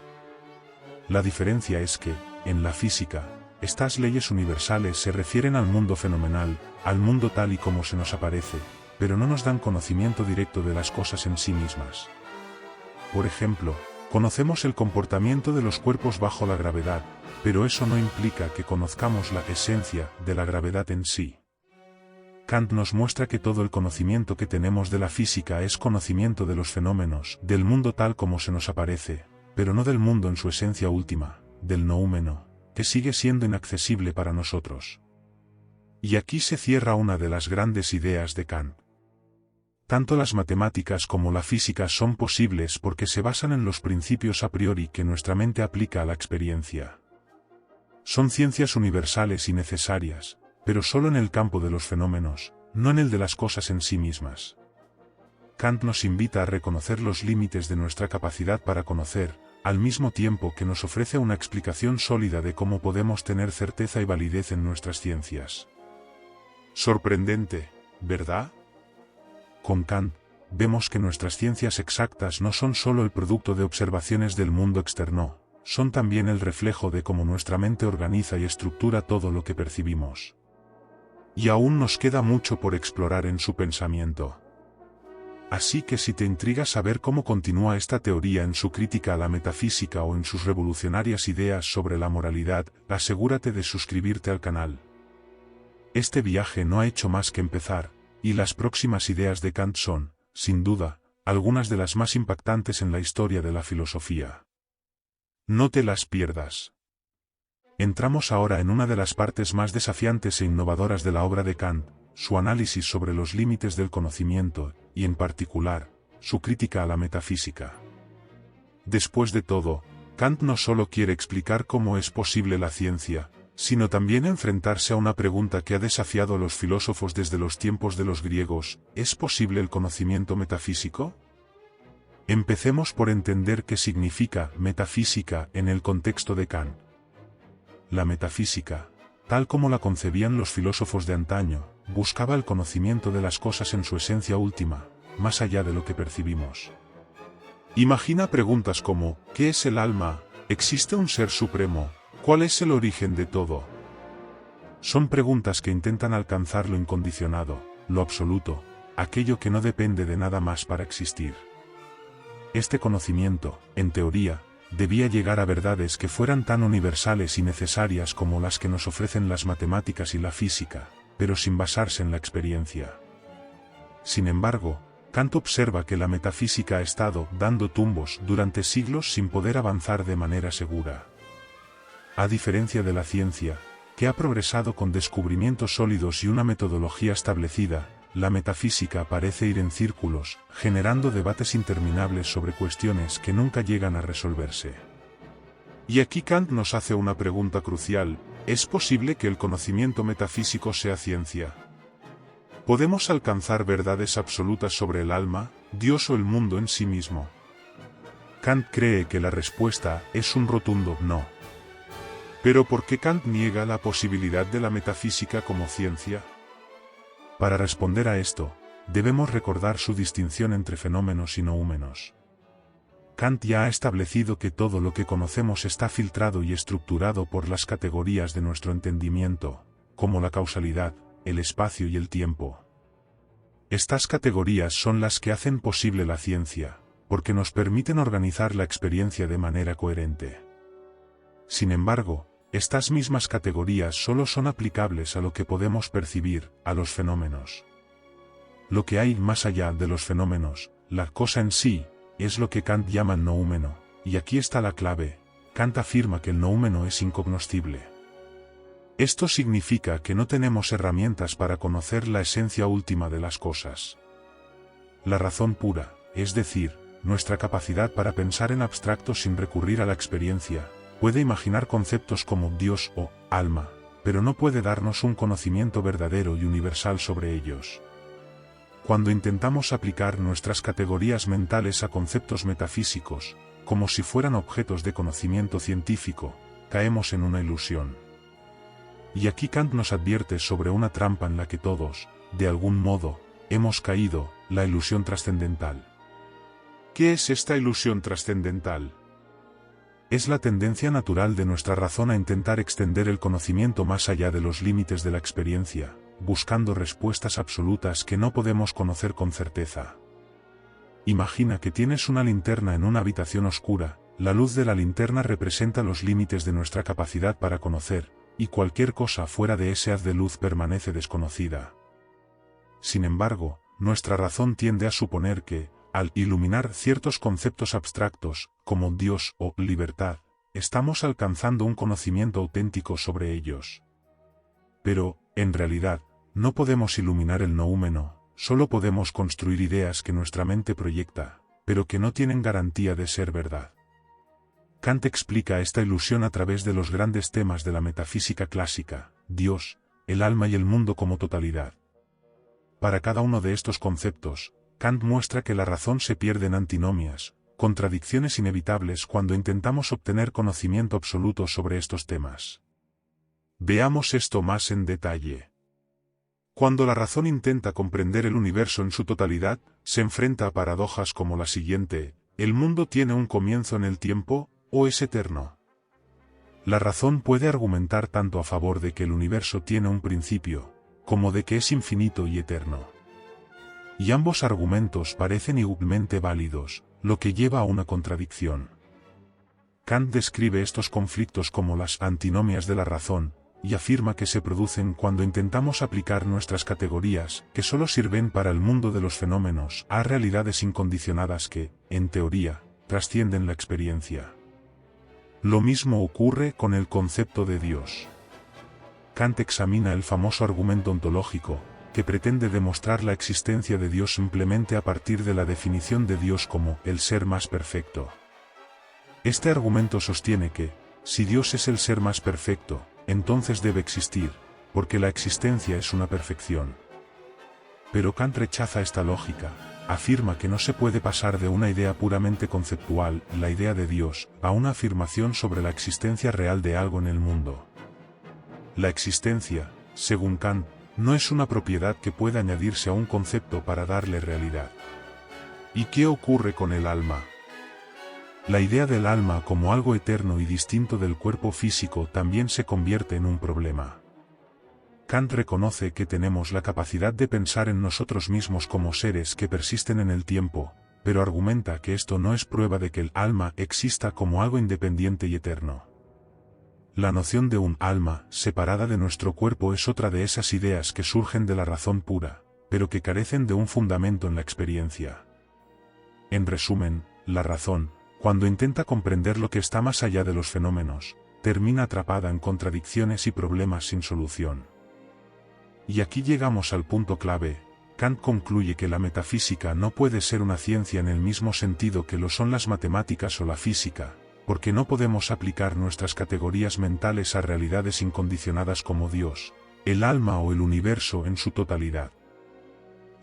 La diferencia es que, en la física, estas leyes universales se refieren al mundo fenomenal, al mundo tal y como se nos aparece, pero no nos dan conocimiento directo de las cosas en sí mismas. Por ejemplo, conocemos el comportamiento de los cuerpos bajo la gravedad, pero eso no implica que conozcamos la esencia de la gravedad en sí. Kant nos muestra que todo el conocimiento que tenemos de la física es conocimiento de los fenómenos, del mundo tal como se nos aparece, pero no del mundo en su esencia última, del noúmeno, que sigue siendo inaccesible para nosotros. Y aquí se cierra una de las grandes ideas de Kant. Tanto las matemáticas como la física son posibles porque se basan en los principios a priori que nuestra mente aplica a la experiencia. Son ciencias universales y necesarias, pero solo en el campo de los fenómenos, no en el de las cosas en sí mismas. Kant nos invita a reconocer los límites de nuestra capacidad para conocer, al mismo tiempo que nos ofrece una explicación sólida de cómo podemos tener certeza y validez en nuestras ciencias. Sorprendente, ¿verdad? Con Kant, vemos que nuestras ciencias exactas no son solo el producto de observaciones del mundo externo, son también el reflejo de cómo nuestra mente organiza y estructura todo lo que percibimos. Y aún nos queda mucho por explorar en su pensamiento. Así que si te intriga saber cómo continúa esta teoría en su crítica a la metafísica o en sus revolucionarias ideas sobre la moralidad, asegúrate de suscribirte al canal. Este viaje no ha hecho más que empezar, y las próximas ideas de Kant son, sin duda, algunas de las más impactantes en la historia de la filosofía. No te las pierdas. Entramos ahora en una de las partes más desafiantes e innovadoras de la obra de Kant, su análisis sobre los límites del conocimiento, y en particular, su crítica a la metafísica. Después de todo, Kant no solo quiere explicar cómo es posible la ciencia, sino también enfrentarse a una pregunta que ha desafiado a los filósofos desde los tiempos de los griegos: ¿es posible el conocimiento metafísico? Empecemos por entender qué significa metafísica en el contexto de Kant. La metafísica, tal como la concebían los filósofos de antaño, buscaba el conocimiento de las cosas en su esencia última, más allá de lo que percibimos. Imagina preguntas como: ¿qué es el alma? ¿Existe un ser supremo? ¿Cuál es el origen de todo? Son preguntas que intentan alcanzar lo incondicionado, lo absoluto, aquello que no depende de nada más para existir. Este conocimiento, en teoría, debía llegar a verdades que fueran tan universales y necesarias como las que nos ofrecen las matemáticas y la física, pero sin basarse en la experiencia. Sin embargo, Kant observa que la metafísica ha estado dando tumbos durante siglos sin poder avanzar de manera segura. A diferencia de la ciencia, que ha progresado con descubrimientos sólidos y una metodología establecida, la metafísica parece ir en círculos, generando debates interminables sobre cuestiones que nunca llegan a resolverse. Y aquí Kant nos hace una pregunta crucial: ¿es posible que el conocimiento metafísico sea ciencia? ¿Podemos alcanzar verdades absolutas sobre el alma, Dios o el mundo en sí mismo? Kant cree que la respuesta es un rotundo no. ¿Pero por qué Kant niega la posibilidad de la metafísica como ciencia? Para responder a esto, debemos recordar su distinción entre fenómenos y noúmenos. Kant ya ha establecido que todo lo que conocemos está filtrado y estructurado por las categorías de nuestro entendimiento, como la causalidad, el espacio y el tiempo. Estas categorías son las que hacen posible la ciencia, porque nos permiten organizar la experiencia de manera coherente. Sin embargo, estas mismas categorías solo son aplicables a lo que podemos percibir, a los fenómenos. Lo que hay más allá de los fenómenos, la cosa en sí, es lo que Kant llama noúmeno, y aquí está la clave: Kant afirma que el noúmeno es incognoscible. Esto significa que no tenemos herramientas para conocer la esencia última de las cosas. La razón pura, es decir, nuestra capacidad para pensar en abstracto sin recurrir a la experiencia, puede imaginar conceptos como Dios o alma, pero no puede darnos un conocimiento verdadero y universal sobre ellos. Cuando intentamos aplicar nuestras categorías mentales a conceptos metafísicos, como si fueran objetos de conocimiento científico, caemos en una ilusión. Y aquí Kant nos advierte sobre una trampa en la que todos, de algún modo, hemos caído: la ilusión trascendental. ¿Qué es esta ilusión trascendental? Es la tendencia natural de nuestra razón a intentar extender el conocimiento más allá de los límites de la experiencia, buscando respuestas absolutas que no podemos conocer con certeza. Imagina que tienes una linterna en una habitación oscura. La luz de la linterna representa los límites de nuestra capacidad para conocer, y cualquier cosa fuera de ese haz de luz permanece desconocida. Sin embargo, nuestra razón tiende a suponer que, al iluminar ciertos conceptos abstractos, como Dios o libertad, estamos alcanzando un conocimiento auténtico sobre ellos. Pero, en realidad, no podemos iluminar el noúmeno, solo podemos construir ideas que nuestra mente proyecta, pero que no tienen garantía de ser verdad. Kant explica esta ilusión a través de los grandes temas de la metafísica clásica: Dios, el alma y el mundo como totalidad. Para cada uno de estos conceptos, Kant muestra que la razón se pierde en antinomias, contradicciones inevitables cuando intentamos obtener conocimiento absoluto sobre estos temas. Veamos esto más en detalle. Cuando la razón intenta comprender el universo en su totalidad, se enfrenta a paradojas como la siguiente: ¿el mundo tiene un comienzo en el tiempo, o es eterno? La razón puede argumentar tanto a favor de que el universo tiene un principio, como de que es infinito y eterno. Y ambos argumentos parecen igualmente válidos, lo que lleva a una contradicción. Kant describe estos conflictos como las antinomias de la razón, y afirma que se producen cuando intentamos aplicar nuestras categorías, que solo sirven para el mundo de los fenómenos, a realidades incondicionadas que, en teoría, trascienden la experiencia. Lo mismo ocurre con el concepto de Dios. Kant examina el famoso argumento ontológico, que pretende demostrar la existencia de Dios simplemente a partir de la definición de Dios como el ser más perfecto. Este argumento sostiene que, si Dios es el ser más perfecto, entonces debe existir, porque la existencia es una perfección. Pero Kant rechaza esta lógica, afirma que no se puede pasar de una idea puramente conceptual, la idea de Dios, a una afirmación sobre la existencia real de algo en el mundo. La existencia, según Kant, no es una propiedad que pueda añadirse a un concepto para darle realidad. ¿Y qué ocurre con el alma? La idea del alma como algo eterno y distinto del cuerpo físico también se convierte en un problema. Kant reconoce que tenemos la capacidad de pensar en nosotros mismos como seres que persisten en el tiempo, pero argumenta que esto no es prueba de que el alma exista como algo independiente y eterno. La noción de un alma separada de nuestro cuerpo es otra de esas ideas que surgen de la razón pura, pero que carecen de un fundamento en la experiencia. En resumen, la razón, cuando intenta comprender lo que está más allá de los fenómenos, termina atrapada en contradicciones y problemas sin solución. Y aquí llegamos al punto clave. Kant concluye que la metafísica no puede ser una ciencia en el mismo sentido que lo son las matemáticas o la física, porque no podemos aplicar nuestras categorías mentales a realidades incondicionadas como Dios, el alma o el universo en su totalidad.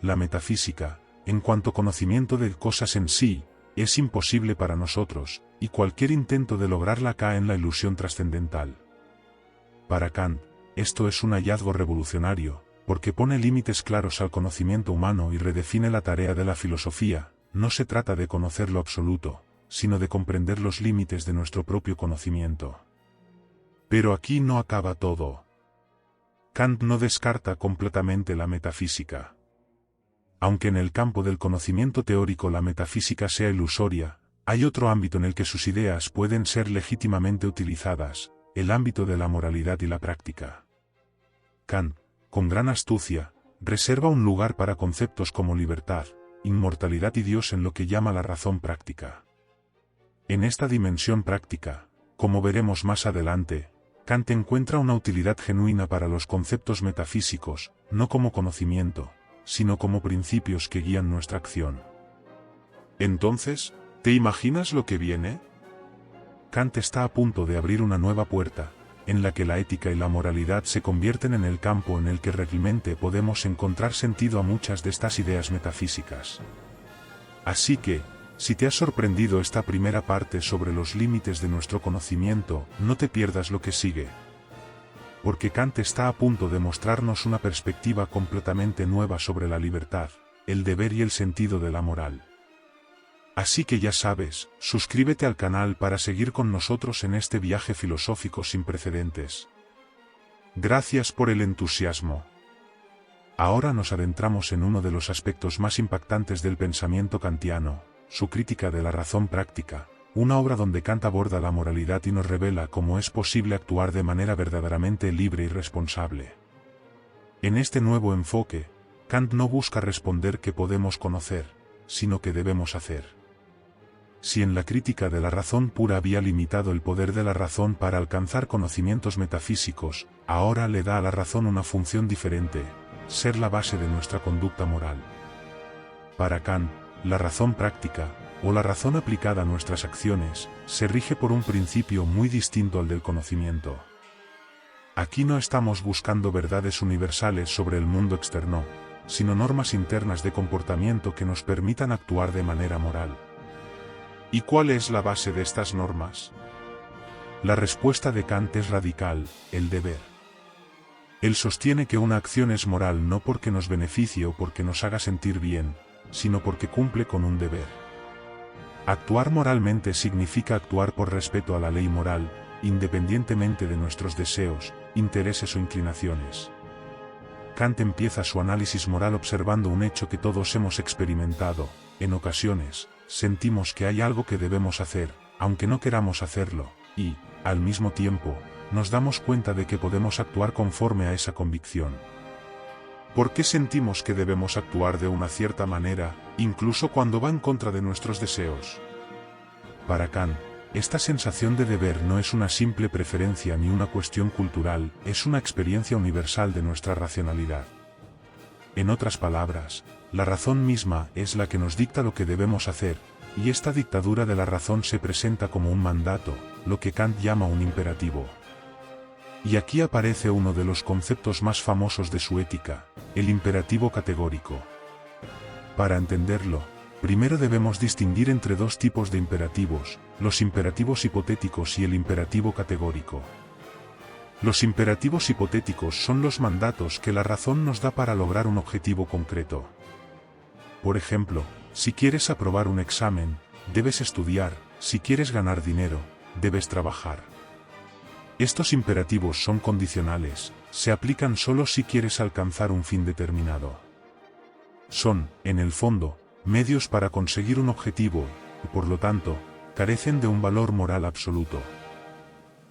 La metafísica, en cuanto conocimiento de cosas en sí, es imposible para nosotros, y cualquier intento de lograrla cae en la ilusión trascendental. Para Kant, esto es un hallazgo revolucionario, porque pone límites claros al conocimiento humano y redefine la tarea de la filosofía. No se trata de conocer lo absoluto, sino de comprender los límites de nuestro propio conocimiento. Pero aquí no acaba todo. Kant no descarta completamente la metafísica. Aunque en el campo del conocimiento teórico la metafísica sea ilusoria, hay otro ámbito en el que sus ideas pueden ser legítimamente utilizadas, el ámbito de la moralidad y la práctica. Kant, con gran astucia, reserva un lugar para conceptos como libertad, inmortalidad y Dios en lo que llama la razón práctica. En esta dimensión práctica, como veremos más adelante, Kant encuentra una utilidad genuina para los conceptos metafísicos, no como conocimiento, sino como principios que guían nuestra acción. Entonces, ¿te imaginas lo que viene? Kant está a punto de abrir una nueva puerta, en la que la ética y la moralidad se convierten en el campo en el que realmente podemos encontrar sentido a muchas de estas ideas metafísicas. Así que, si te ha sorprendido esta primera parte sobre los límites de nuestro conocimiento, no te pierdas lo que sigue. Porque Kant está a punto de mostrarnos una perspectiva completamente nueva sobre la libertad, el deber y el sentido de la moral. Así que ya sabes, suscríbete al canal para seguir con nosotros en este viaje filosófico sin precedentes. Gracias por el entusiasmo. Ahora nos adentramos en uno de los aspectos más impactantes del pensamiento kantiano, su crítica de la razón práctica, una obra donde Kant aborda la moralidad y nos revela cómo es posible actuar de manera verdaderamente libre y responsable. En este nuevo enfoque, Kant no busca responder qué podemos conocer, sino qué debemos hacer. Si en la crítica de la razón pura había limitado el poder de la razón para alcanzar conocimientos metafísicos, ahora le da a la razón una función diferente, ser la base de nuestra conducta moral. Para Kant, la razón práctica, o la razón aplicada a nuestras acciones, se rige por un principio muy distinto al del conocimiento. Aquí no estamos buscando verdades universales sobre el mundo externo, sino normas internas de comportamiento que nos permitan actuar de manera moral. ¿Y cuál es la base de estas normas? La respuesta de Kant es radical: el deber. Él sostiene que una acción es moral no porque nos beneficie o porque nos haga sentir bien, sino porque cumple con un deber. Actuar moralmente significa actuar por respeto a la ley moral, independientemente de nuestros deseos, intereses o inclinaciones. Kant empieza su análisis moral observando un hecho que todos hemos experimentado. En ocasiones, sentimos que hay algo que debemos hacer, aunque no queramos hacerlo, y, al mismo tiempo, nos damos cuenta de que podemos actuar conforme a esa convicción. ¿Por qué sentimos que debemos actuar de una cierta manera, incluso cuando va en contra de nuestros deseos? Para Kant, esta sensación de deber no es una simple preferencia ni una cuestión cultural, es una experiencia universal de nuestra racionalidad. En otras palabras, la razón misma es la que nos dicta lo que debemos hacer, y esta dictadura de la razón se presenta como un mandato, lo que Kant llama un imperativo. Y aquí aparece uno de los conceptos más famosos de su ética, el imperativo categórico. Para entenderlo, primero debemos distinguir entre dos tipos de imperativos, los imperativos hipotéticos y el imperativo categórico. Los imperativos hipotéticos son los mandatos que la razón nos da para lograr un objetivo concreto. Por ejemplo, si quieres aprobar un examen, debes estudiar; si quieres ganar dinero, debes trabajar. Estos imperativos son condicionales, se aplican solo si quieres alcanzar un fin determinado. Son, en el fondo, medios para conseguir un objetivo, y por lo tanto, carecen de un valor moral absoluto.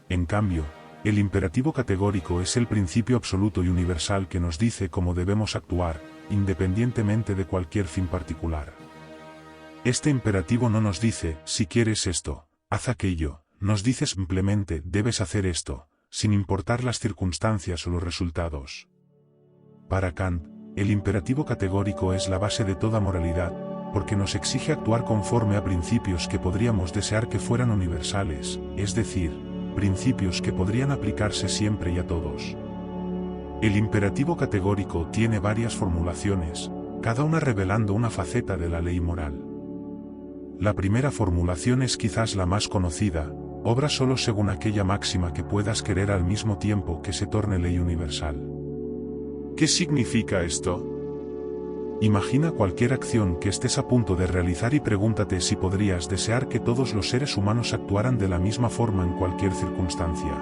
En cambio, el imperativo categórico es el principio absoluto y universal que nos dice cómo debemos actuar, independientemente de cualquier fin particular. Este imperativo no nos dice, si quieres esto, haz aquello, nos dice simplemente, debes hacer esto, sin importar las circunstancias o los resultados. Para Kant, el imperativo categórico es la base de toda moralidad, porque nos exige actuar conforme a principios que podríamos desear que fueran universales, es decir, principios que podrían aplicarse siempre y a todos. El imperativo categórico tiene varias formulaciones, cada una revelando una faceta de la ley moral. La primera formulación es quizás la más conocida: obra solo según aquella máxima que puedas querer al mismo tiempo que se torne ley universal. ¿Qué significa esto? Imagina cualquier acción que estés a punto de realizar y pregúntate si podrías desear que todos los seres humanos actuaran de la misma forma en cualquier circunstancia.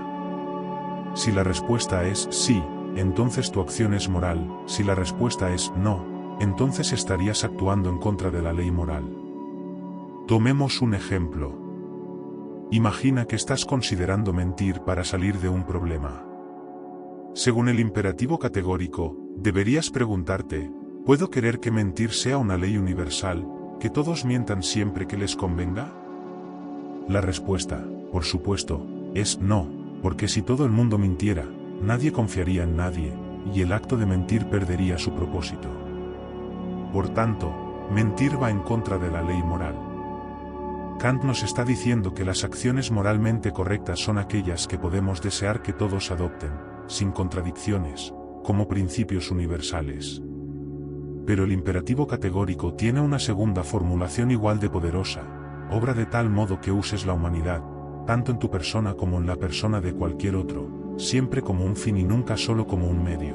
Si la respuesta es sí, entonces tu acción es moral; si la respuesta es no, entonces estarías actuando en contra de la ley moral. Tomemos un ejemplo. Imagina que estás considerando mentir para salir de un problema. Según el imperativo categórico, deberías preguntarte: ¿puedo querer que mentir sea una ley universal, que todos mientan siempre que les convenga? La respuesta, por supuesto, es no, porque si todo el mundo mintiera, nadie confiaría en nadie, y el acto de mentir perdería su propósito. Por tanto, mentir va en contra de la ley moral. Kant nos está diciendo que las acciones moralmente correctas son aquellas que podemos desear que todos adopten, sin contradicciones, como principios universales. Pero el imperativo categórico tiene una segunda formulación igual de poderosa: obra de tal modo que uses la humanidad, tanto en tu persona como en la persona de cualquier otro, siempre como un fin y nunca solo como un medio.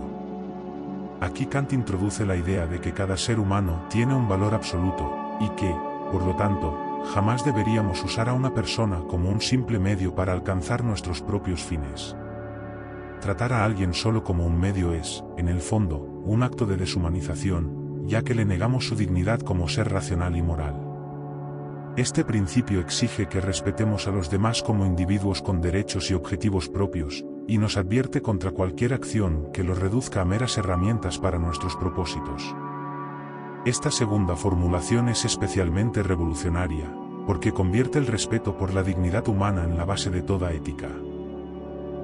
Aquí Kant introduce la idea de que cada ser humano tiene un valor absoluto, y que, por lo tanto, jamás deberíamos usar a una persona como un simple medio para alcanzar nuestros propios fines. Tratar a alguien solo como un medio es, en el fondo, un acto de deshumanización, ya que le negamos su dignidad como ser racional y moral. Este principio exige que respetemos a los demás como individuos con derechos y objetivos propios, y nos advierte contra cualquier acción que los reduzca a meras herramientas para nuestros propósitos. Esta segunda formulación es especialmente revolucionaria, porque convierte el respeto por la dignidad humana en la base de toda ética.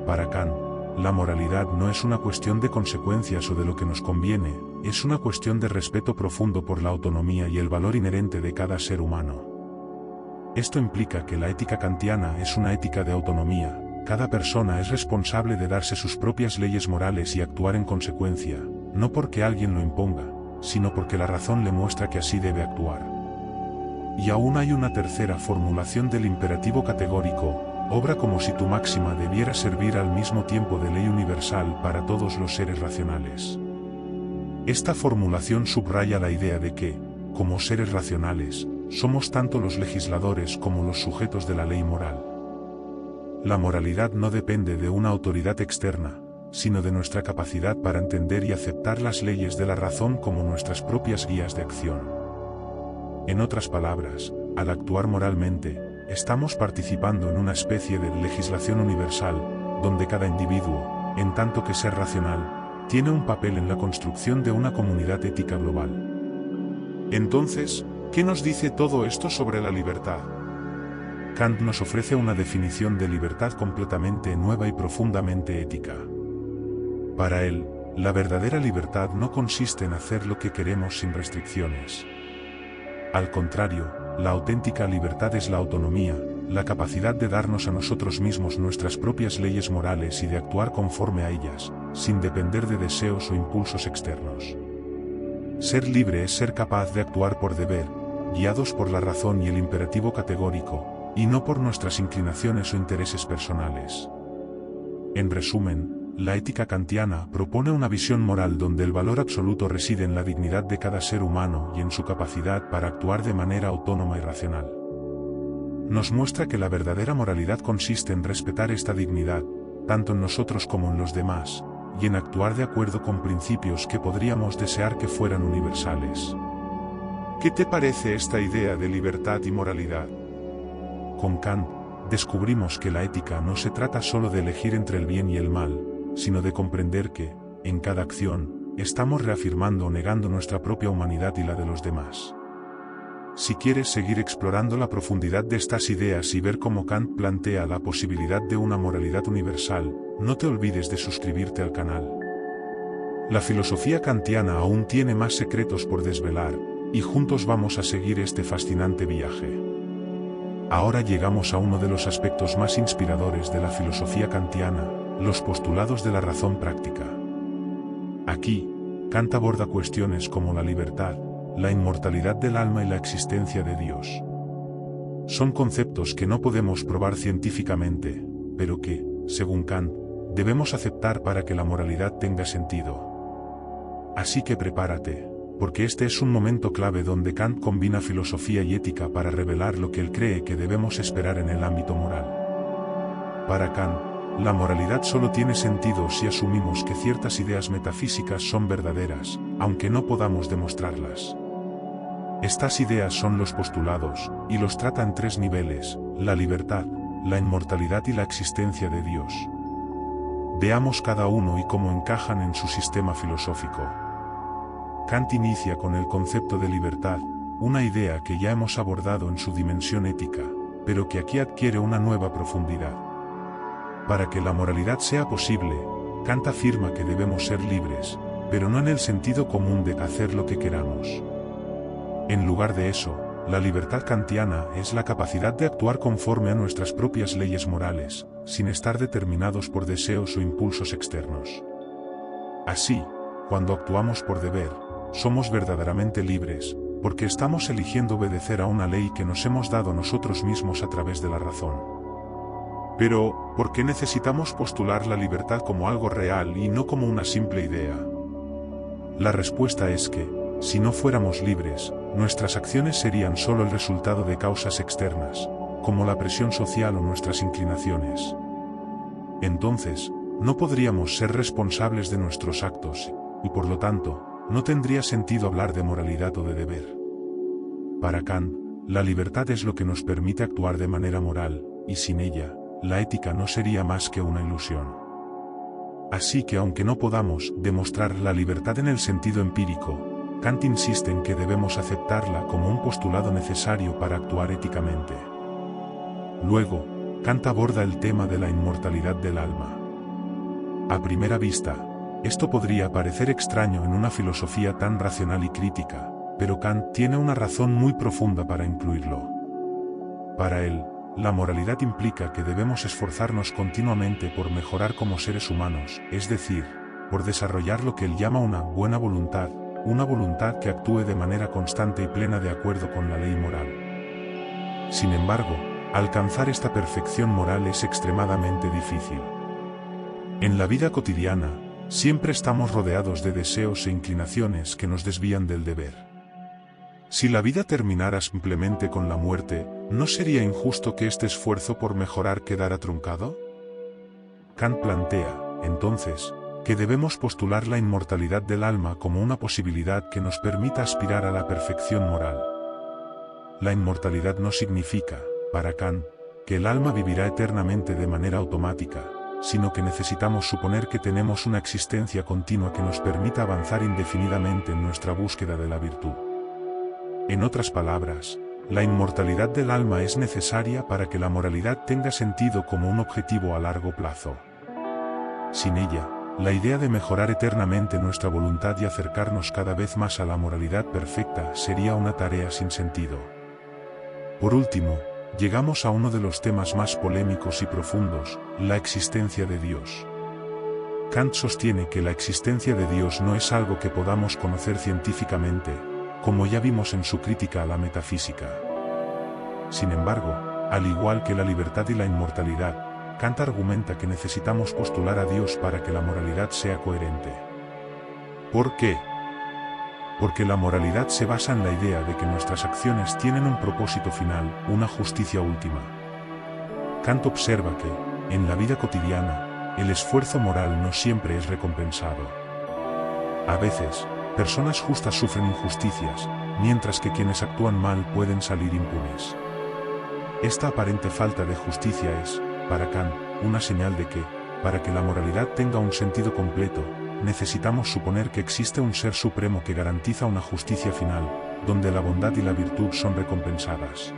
Para Kant, la moralidad no es una cuestión de consecuencias o de lo que nos conviene, es una cuestión de respeto profundo por la autonomía y el valor inherente de cada ser humano. Esto implica que la ética kantiana es una ética de autonomía. Cada persona es responsable de darse sus propias leyes morales y actuar en consecuencia, no porque alguien lo imponga, sino porque la razón le muestra que así debe actuar. Y aún hay una tercera formulación del imperativo categórico: obra como si tu máxima debiera servir al mismo tiempo de ley universal para todos los seres racionales. Esta formulación subraya la idea de que, como seres racionales, somos tanto los legisladores como los sujetos de la ley moral. La moralidad no depende de una autoridad externa, sino de nuestra capacidad para entender y aceptar las leyes de la razón como nuestras propias guías de acción. En otras palabras, al actuar moralmente, estamos participando en una especie de legislación universal, donde cada individuo, en tanto que ser racional, tiene un papel en la construcción de una comunidad ética global. Entonces, ¿qué nos dice todo esto sobre la libertad? Kant nos ofrece una definición de libertad completamente nueva y profundamente ética. Para él, la verdadera libertad no consiste en hacer lo que queremos sin restricciones. Al contrario, la auténtica libertad es la autonomía, la capacidad de darnos a nosotros mismos nuestras propias leyes morales y de actuar conforme a ellas, sin depender de deseos o impulsos externos. Ser libre es ser capaz de actuar por deber, guiados por la razón y el imperativo categórico, y no por nuestras inclinaciones o intereses personales. En resumen, la ética kantiana propone una visión moral donde el valor absoluto reside en la dignidad de cada ser humano y en su capacidad para actuar de manera autónoma y racional. Nos muestra que la verdadera moralidad consiste en respetar esta dignidad, tanto en nosotros como en los demás, y en actuar de acuerdo con principios que podríamos desear que fueran universales. ¿Qué te parece esta idea de libertad y moralidad? Con Kant, descubrimos que la ética no se trata solo de elegir entre el bien y el mal, sino de comprender que, en cada acción, estamos reafirmando o negando nuestra propia humanidad y la de los demás. Si quieres seguir explorando la profundidad de estas ideas y ver cómo Kant plantea la posibilidad de una moralidad universal, no te olvides de suscribirte al canal. La filosofía kantiana aún tiene más secretos por desvelar, y juntos vamos a seguir este fascinante viaje. Ahora llegamos a uno de los aspectos más inspiradores de la filosofía kantiana, los postulados de la razón práctica. Aquí, Kant aborda cuestiones como la libertad, la inmortalidad del alma y la existencia de Dios. Son conceptos que no podemos probar científicamente, pero que, según Kant, debemos aceptar para que la moralidad tenga sentido. Así que prepárate, porque este es un momento clave donde Kant combina filosofía y ética para revelar lo que él cree que debemos esperar en el ámbito moral. Para Kant, la moralidad solo tiene sentido si asumimos que ciertas ideas metafísicas son verdaderas, aunque no podamos demostrarlas. Estas ideas son los postulados, y los trata en tres niveles: la libertad, la inmortalidad y la existencia de Dios. Veamos cada uno y cómo encajan en su sistema filosófico. Kant inicia con el concepto de libertad, una idea que ya hemos abordado en su dimensión ética, pero que aquí adquiere una nueva profundidad. Para que la moralidad sea posible, Kant afirma que debemos ser libres, pero no en el sentido común de hacer lo que queramos. En lugar de eso, la libertad kantiana es la capacidad de actuar conforme a nuestras propias leyes morales, sin estar determinados por deseos o impulsos externos. Así, cuando actuamos por deber, somos verdaderamente libres, porque estamos eligiendo obedecer a una ley que nos hemos dado nosotros mismos a través de la razón. Pero, ¿por qué necesitamos postular la libertad como algo real y no como una simple idea? La respuesta es que, si no fuéramos libres, nuestras acciones serían solo el resultado de causas externas, como la presión social o nuestras inclinaciones. Entonces, no podríamos ser responsables de nuestros actos, y por lo tanto, no tendría sentido hablar de moralidad o de deber. Para Kant, la libertad es lo que nos permite actuar de manera moral, y sin ella, la ética no sería más que una ilusión. Así que aunque no podamos demostrar la libertad en el sentido empírico, Kant insiste en que debemos aceptarla como un postulado necesario para actuar éticamente. Luego, Kant aborda el tema de la inmortalidad del alma. A primera vista, esto podría parecer extraño en una filosofía tan racional y crítica, pero Kant tiene una razón muy profunda para incluirlo. Para él, la moralidad implica que debemos esforzarnos continuamente por mejorar como seres humanos, es decir, por desarrollar lo que él llama una buena voluntad, una voluntad que actúe de manera constante y plena de acuerdo con la ley moral. Sin embargo, alcanzar esta perfección moral es extremadamente difícil. En la vida cotidiana, siempre estamos rodeados de deseos e inclinaciones que nos desvían del deber. Si la vida terminara simplemente con la muerte, ¿no sería injusto que este esfuerzo por mejorar quedara truncado? Kant plantea, entonces, que debemos postular la inmortalidad del alma como una posibilidad que nos permita aspirar a la perfección moral. La inmortalidad no significa, para Kant, que el alma vivirá eternamente de manera automática, sino que necesitamos suponer que tenemos una existencia continua que nos permita avanzar indefinidamente en nuestra búsqueda de la virtud. En otras palabras, la inmortalidad del alma es necesaria para que la moralidad tenga sentido como un objetivo a largo plazo. Sin ella, la idea de mejorar eternamente nuestra voluntad y acercarnos cada vez más a la moralidad perfecta sería una tarea sin sentido. Por último, llegamos a uno de los temas más polémicos y profundos, la existencia de Dios. Kant sostiene que la existencia de Dios no es algo que podamos conocer científicamente, como ya vimos en su crítica a la metafísica. Sin embargo, al igual que la libertad y la inmortalidad, Kant argumenta que necesitamos postular a Dios para que la moralidad sea coherente. ¿Por qué? Porque la moralidad se basa en la idea de que nuestras acciones tienen un propósito final, una justicia última. Kant observa que, en la vida cotidiana, el esfuerzo moral no siempre es recompensado. A veces, personas justas sufren injusticias, mientras que quienes actúan mal pueden salir impunes. Esta aparente falta de justicia es, para Kant, una señal de que, para que la moralidad tenga un sentido completo, necesitamos suponer que existe un ser supremo que garantiza una justicia final, donde la bondad y la virtud son recompensadas.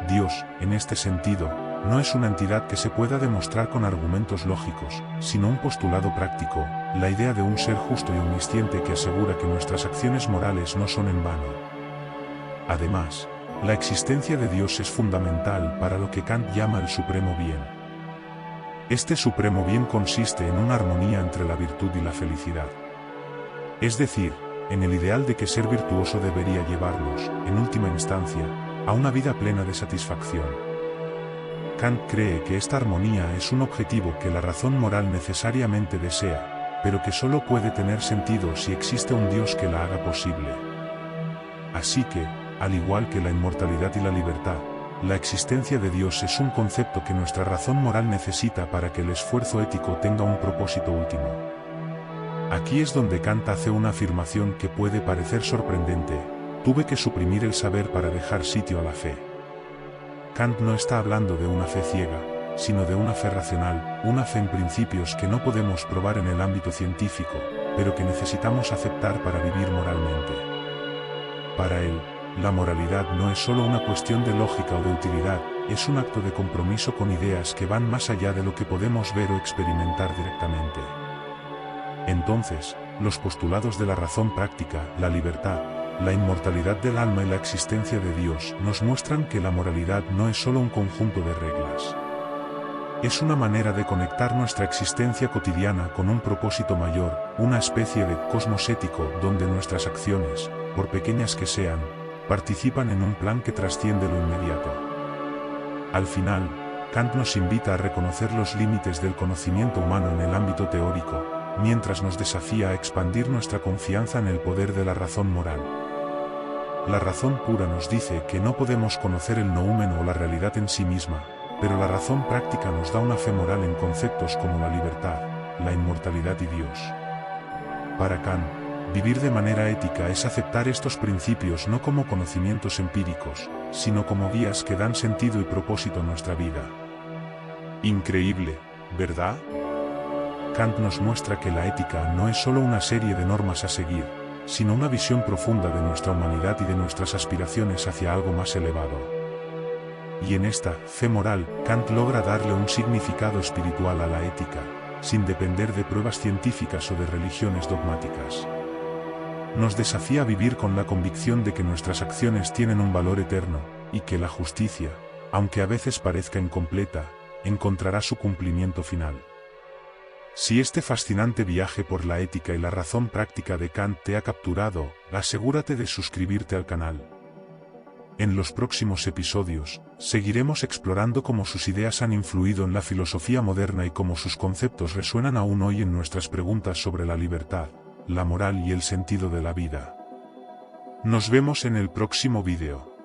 Dios, en este sentido, no es una entidad que se pueda demostrar con argumentos lógicos, sino un postulado práctico, la idea de un ser justo y omnisciente que asegura que nuestras acciones morales no son en vano. Además, la existencia de Dios es fundamental para lo que Kant llama el supremo bien. Este supremo bien consiste en una armonía entre la virtud y la felicidad. Es decir, en el ideal de que ser virtuoso debería llevarnos, en última instancia, a una vida plena de satisfacción. Kant cree que esta armonía es un objetivo que la razón moral necesariamente desea, pero que solo puede tener sentido si existe un Dios que la haga posible. Así que, al igual que la inmortalidad y la libertad, la existencia de Dios es un concepto que nuestra razón moral necesita para que el esfuerzo ético tenga un propósito último. Aquí es donde Kant hace una afirmación que puede parecer sorprendente: tuve que suprimir el saber para dejar sitio a la fe. Kant no está hablando de una fe ciega, sino de una fe racional, una fe en principios que no podemos probar en el ámbito científico, pero que necesitamos aceptar para vivir moralmente. Para él, la moralidad no es solo una cuestión de lógica o de utilidad, es un acto de compromiso con ideas que van más allá de lo que podemos ver o experimentar directamente. Entonces, los postulados de la razón práctica, la libertad, la inmortalidad del alma y la existencia de Dios nos muestran que la moralidad no es solo un conjunto de reglas. Es una manera de conectar nuestra existencia cotidiana con un propósito mayor, una especie de cosmos ético donde nuestras acciones, por pequeñas que sean, participan en un plan que trasciende lo inmediato. Al final, Kant nos invita a reconocer los límites del conocimiento humano en el ámbito teórico, mientras nos desafía a expandir nuestra confianza en el poder de la razón moral. La razón pura nos dice que no podemos conocer el noúmen o la realidad en sí misma, pero la razón práctica nos da una fe moral en conceptos como la libertad, la inmortalidad y Dios. Para Kant, vivir de manera ética es aceptar estos principios no como conocimientos empíricos, sino como guías que dan sentido y propósito a nuestra vida. Increíble, ¿verdad? Kant nos muestra que la ética no es solo una serie de normas a seguir, sino una visión profunda de nuestra humanidad y de nuestras aspiraciones hacia algo más elevado. Y en esta fe moral, Kant logra darle un significado espiritual a la ética, sin depender de pruebas científicas o de religiones dogmáticas. Nos desafía a vivir con la convicción de que nuestras acciones tienen un valor eterno, y que la justicia, aunque a veces parezca incompleta, encontrará su cumplimiento final. Si este fascinante viaje por la ética y la razón práctica de Kant te ha capturado, asegúrate de suscribirte al canal. En los próximos episodios, seguiremos explorando cómo sus ideas han influido en la filosofía moderna y cómo sus conceptos resuenan aún hoy en nuestras preguntas sobre la libertad, la moral y el sentido de la vida. Nos vemos en el próximo vídeo.